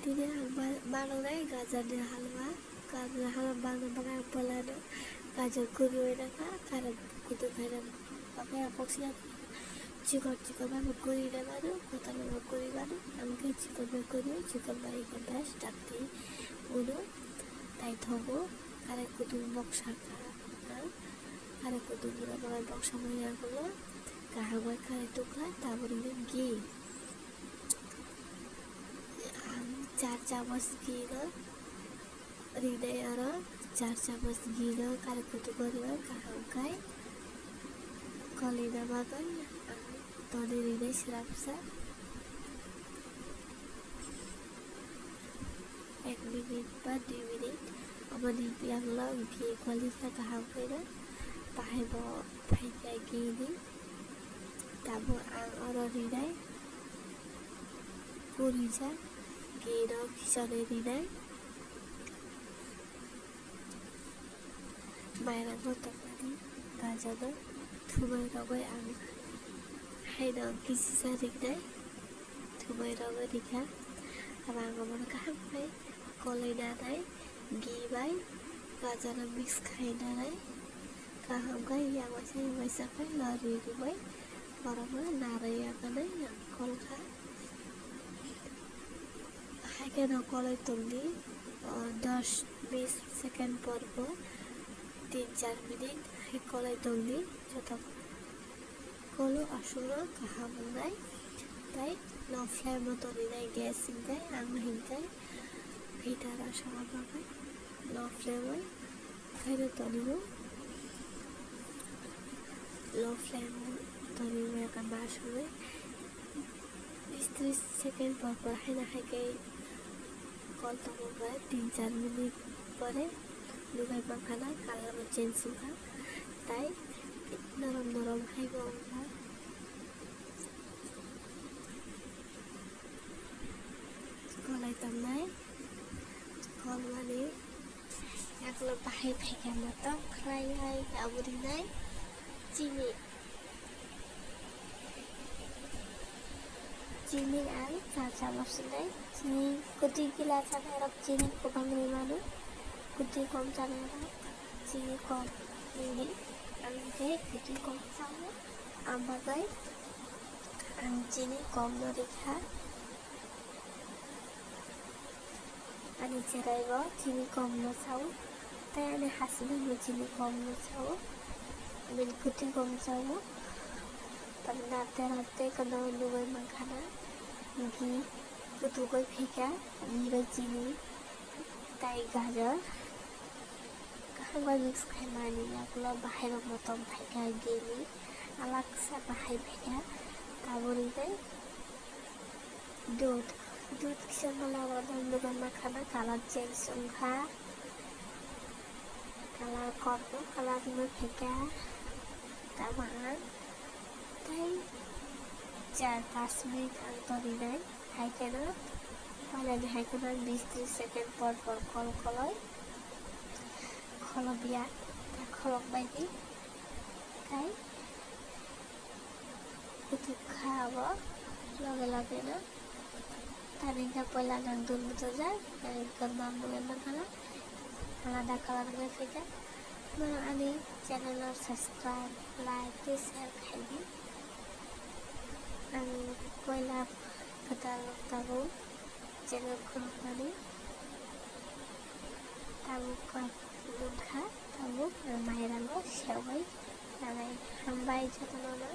Tini balonai gajar di halwa, gajar halwa balon pakai pelana, gajar kuri na ka, karena kutu kanan pakai apoksinya. Cikon memang kuri na baru, kota memang kuri baru, angke cikon bayi kan bas, tapi uno, tai thobo, karena kutu boksaka, karena kutu guna pakai boksama yang kulo, kahawai karena tukar, taburi gi. 4 চামচ ঘি রিডাই 4 চামচ ঘি কারে কুতু করিবা কাহামকাই কলিনা বাগান Toni রিডাই সিরাপসা 1 minit বা 2 minit amani biangla ঘি Kalina kahamkaina pahebo phaikai gini tabo ang oro rinai kurija gino kisane rinai maira gotokani gajano thumai rogai ang haina kisisa rinai thumai rogai rikha abang amon kahamkai kolena nai gi bai gajano mix khaina nai kahamkai yang masai kai lari bai barama naraya kanai yang kolkha haike no kolai tungli 10-20 second porbo 3-4 minit hai kolai tungli joto kolo asuna kahamunai tai no flame motori nai gas ingai ang hingai heater asama bagai no flame khairo tonibo low flame tonibo akan basure 30 second por haina haike कल तमोगा 3-4 minute परे लुगाई पाखाना colour change हुआ ताई नरम खाइबो उनका कलाई तमनाई कल माने याकलो बाहाय फेका मत खराय आइ आबुरी नाइ चीनी आल 4 चामच नाइ चीनी कुटी गिलास रख चीनी को बंगरे मानो कुटी कम चाने चीनी कम ini angke kutu kom sama ambagai ang chini kom norikha ani cherai go chini kom no sau tai ani hasbi no chini kom no sau min kutu kom sau panate rate kana lugai makhana gi kutu koi phika gi bai chini tai gajar kahangwa mix khaimani yaklo bahai motom phaika gini alaksa bahai phika taburi dai दूध किसान वाला दुकान में खाना colour change उनका colour करना colour में फेंका तमाम ताई 4-5 मिनट अंतरी नहीं हाई केना पहले हाई केना 20-30 सेकंड पर कॉल कलर बिया खलक बायदि ताई itu खावा लगे ना tadi ka pala nandun betul jar dari kembang bulan makala alada kalar gue vega mau ani channel subscribe like share khaidi ang pala kata tahu channel kompani tahu ka lukha tahu mainan go share bai nangai hambai jatana